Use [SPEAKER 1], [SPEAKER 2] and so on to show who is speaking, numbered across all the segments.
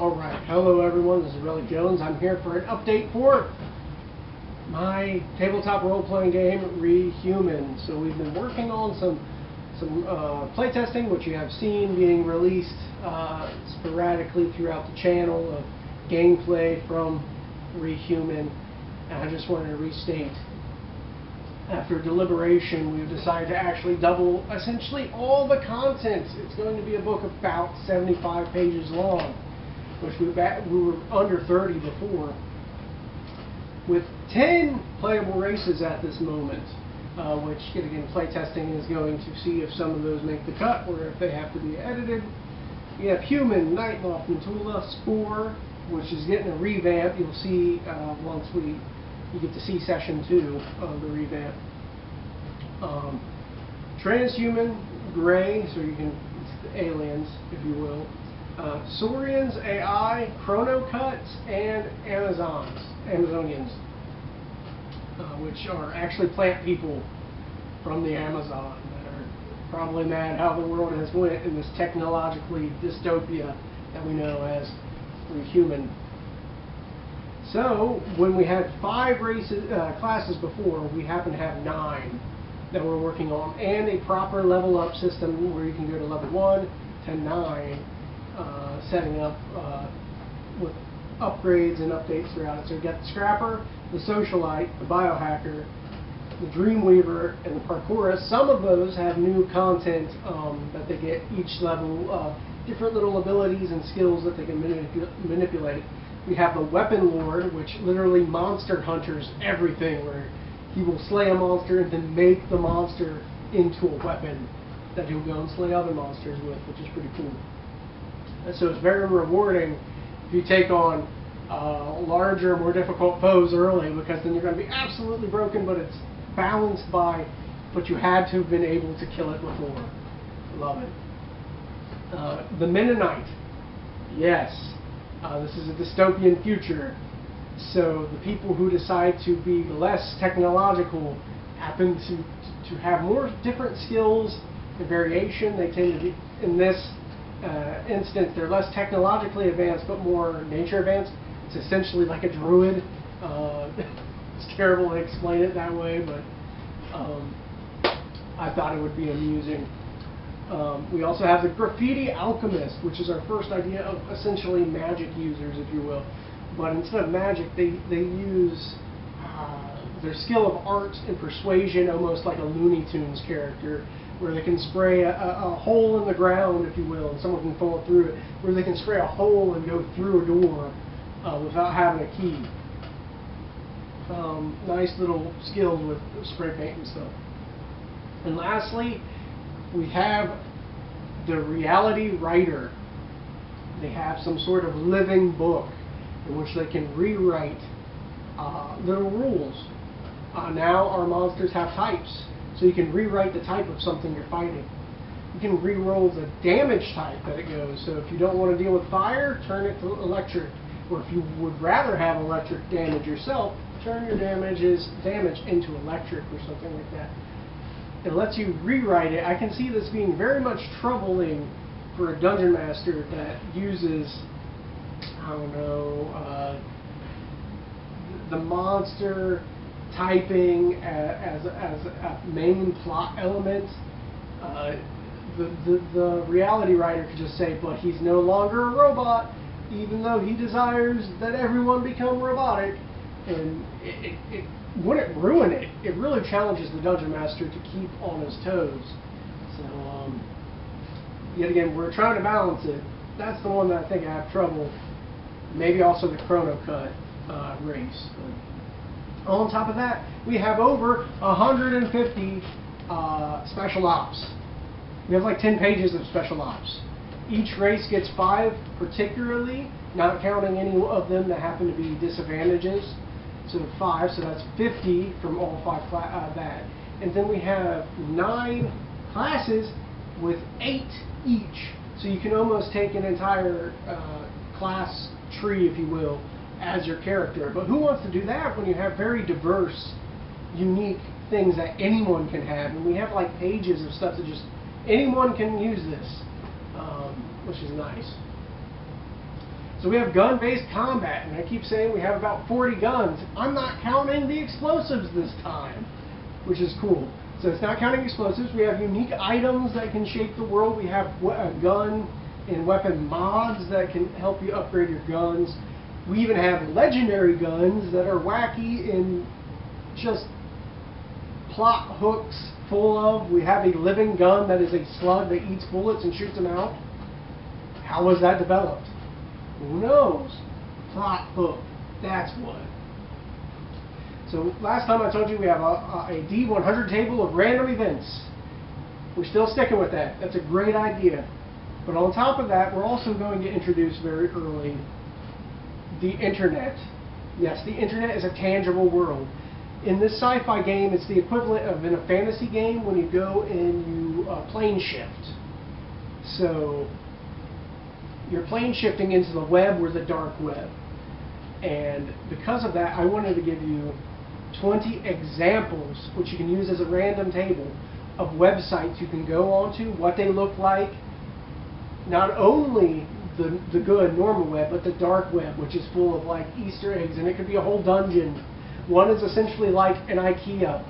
[SPEAKER 1] Alright, hello everyone, this is Relly Jones. I'm here for an update for my tabletop role-playing game, Rehuman. So we've been working on some playtesting, which you have seen being released sporadically throughout the channel of gameplay from Rehuman. And I just wanted to restate, after deliberation, we've decided to actually double essentially all the content. It's going to be a book about 75 pages long, which we were under 30 before, with 10 playable races at this moment, which, again, playtesting is going to see if some of those make the cut or if they have to be edited. We have Human, Nightloft, Metula, Spore, which is getting a revamp. You'll see once you get to see session 2 of the revamp. Transhuman, Gray, so you can, it's the aliens, if you will. Saurians, AI, Chronocuts, and Amazonians, which are actually plant people from the Amazon that are probably mad how the world has went in this technologically dystopia that we know as Rehuman. So, when we had 5 classes before, we happen to have 9 that we're working on, and a proper level up system where you can go to level 1 to 9, setting up with upgrades and updates throughout it. So you got the Scrapper, the Socialite, the Biohacker, the Dreamweaver, and the Parkourist. Some of those have new content that they get each level, different little abilities and skills that they can manipulate. We have the Weapon Lord, which literally monster hunters everything, where he will slay a monster and then make the monster into a weapon that he'll go and slay other monsters with, which is pretty cool. And so it's very rewarding if you take on larger, more difficult foes early, because then you're going to be absolutely broken, but it's balanced by, but you had to have been able to kill it before. Love it. The Mennonite. Yes. This is a dystopian future, so the people who decide to be less technological happen to have more different skills and variation. They tend to be, in this instance, they're less technologically advanced but more nature advanced. It's essentially like a druid. It's terrible to explain it that way, but I thought it would be amusing. We also have the Graffiti Alchemist, which is our first idea of essentially magic users, if you will. But instead of magic, they use their skill of art and persuasion, almost like a Looney Tunes character, where they can spray a hole in the ground, if you will, and someone can fall through it, where they can spray a hole and go through a door without having a key. Nice little skills with spray paint and stuff. And lastly, we have the Reality Writer. They have some sort of living book in which they can rewrite little rules. Now our monsters have types, so you can rewrite the type of something you're fighting. You can re-roll the damage type that it goes, so if you don't want to deal with fire, turn it to electric. Or if you would rather have electric damage yourself, turn your damage into electric or something like that. It lets you rewrite it. I can see this being very much troubling for a dungeon master that uses, I don't know, the monster typing as a main plot element. The Reality Writer could just say, but he's no longer a robot, even though he desires that everyone become robotic. And it wouldn't ruin it. It really challenges the dungeon master to keep on his toes. So, yet again, we're trying to balance it. That's the one that I think I have trouble. Maybe also the Chronocut race. But on top of that, we have over 150 special ops. We have like 10 pages of special ops. Each race gets 5 particularly, not counting any of them that happen to be disadvantages. So 5, so that's 50 from all 5 that. And then we have 9 classes with 8 each. So you can almost take an entire class tree, if you will, as your character. But who wants to do that when you have very diverse, unique things that anyone can have? And we have like pages of stuff that just anyone can use this, which is nice. So we have gun-based combat, and I keep saying we have about 40 guns. I'm not counting the explosives this time, which is cool. So it's not counting explosives. We have unique items that can shape the world. We have gun and weapon mods that can help you upgrade your guns. We even have legendary guns that are wacky and just plot hooks full of. We have a living gun that is a slug that eats bullets and shoots them out. How was that developed? Who knows? Plot hook. That's what. So last time I told you we have a D100 table of random events. We're still sticking with that. That's a great idea. But on top of that, we're also going to introduce very early the internet. Yes, the internet is a tangible world. In this sci-fi game, it's the equivalent of in a fantasy game when you go and you plane shift. So you're plane shifting into the web or the dark web. And because of that, I wanted to give you 20 examples, which you can use as a random table, of websites you can go onto, what they look like, not only the good normal web, but the dark web, which is full of like Easter eggs, and it could be a whole dungeon. One is essentially like an IKEA,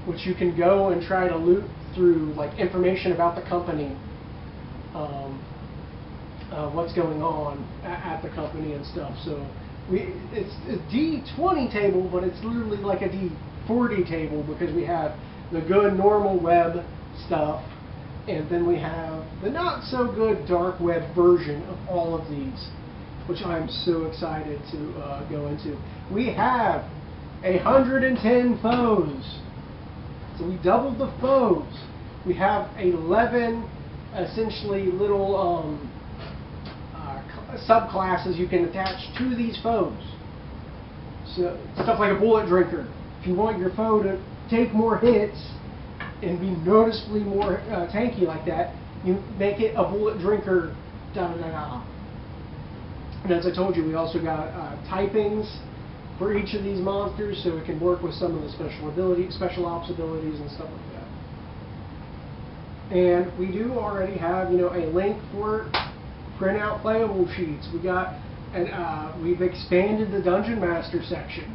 [SPEAKER 1] which you can go and try to loot through like information about the company, what's going on at the company and stuff. So it's a D20 table, but it's literally like a D40 table because we have the good normal web stuff, and then we have the not so good dark web version of all of these, which I'm so excited to go into. We have 110 foes. So we doubled the foes. We have 11 essentially little subclasses you can attach to these foes. So stuff like a bullet drinker. If you want your foe to take more hits and be noticeably more tanky like that, you make it a bullet drinker. And as I told you, we also got typings for each of these monsters, so it can work with some of the special ops abilities and stuff like that. And we do already have, a link for print out playable sheets. We got, and we've expanded the Dungeon Master section.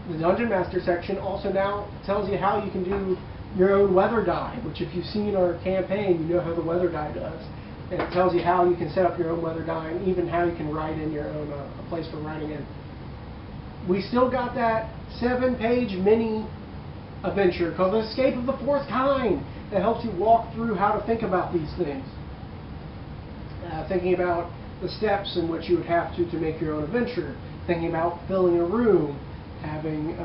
[SPEAKER 1] The Dungeon Master section also now tells you how you can do your own weather die, which if you've seen our campaign, you know how the weather die does. And it tells you how you can set up your own weather die and even how you can write in your own a place for writing in. We still got that 7-page mini adventure called Escape of the Fourth Kind that helps you walk through how to think about these things. Thinking about the steps in which you would have to make your own adventure. Thinking about filling a room, having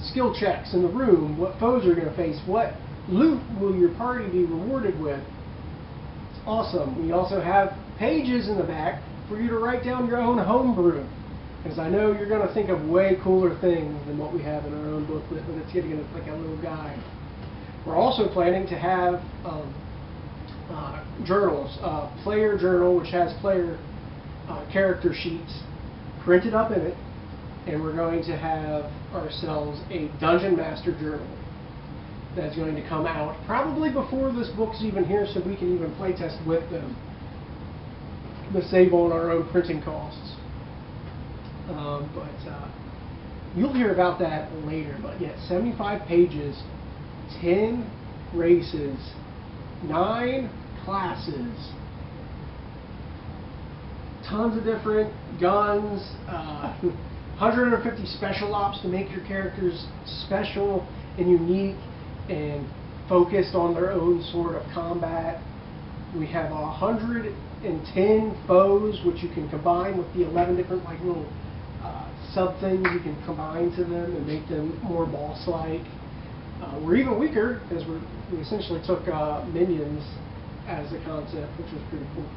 [SPEAKER 1] skill checks in the room, what foes you're going to face, what loot will your party be rewarded with. It's awesome. We also have pages in the back for you to write down your own homebrew. Because I know you're going to think of way cooler things than what we have in our own booklet, but it's getting like a little guide. We're also planning to have journals, player journal, which has player character sheets printed up in it, and we're going to have ourselves a Dungeon Master journal that's going to come out probably before this book's even here, so we can even play test with them to save on our own printing costs. But you'll hear about that later. But yeah, 75 pages, 10 races, 9 classes, tons of different guns, 150 special ops to make your characters special and unique and focused on their own sort of combat. We have 110 foes, which you can combine with the 11 different like little sub things you can combine to them and make them more boss-like. We're even weaker because we essentially took minions as a concept, which was pretty cool.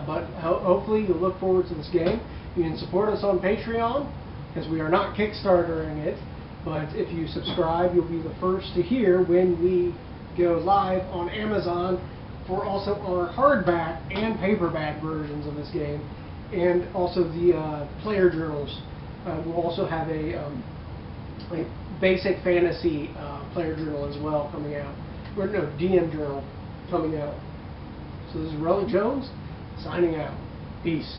[SPEAKER 1] But hopefully you'll look forward to this game. You can support us on Patreon because we are not Kickstartering it. But if you subscribe, you'll be the first to hear when we go live on Amazon for also our hardback and paperback versions of this game, and also the player journals. We'll also have a basic fantasy player journal as well coming out. Or no, DM journal coming out. So this is Relic Jones signing out. Peace.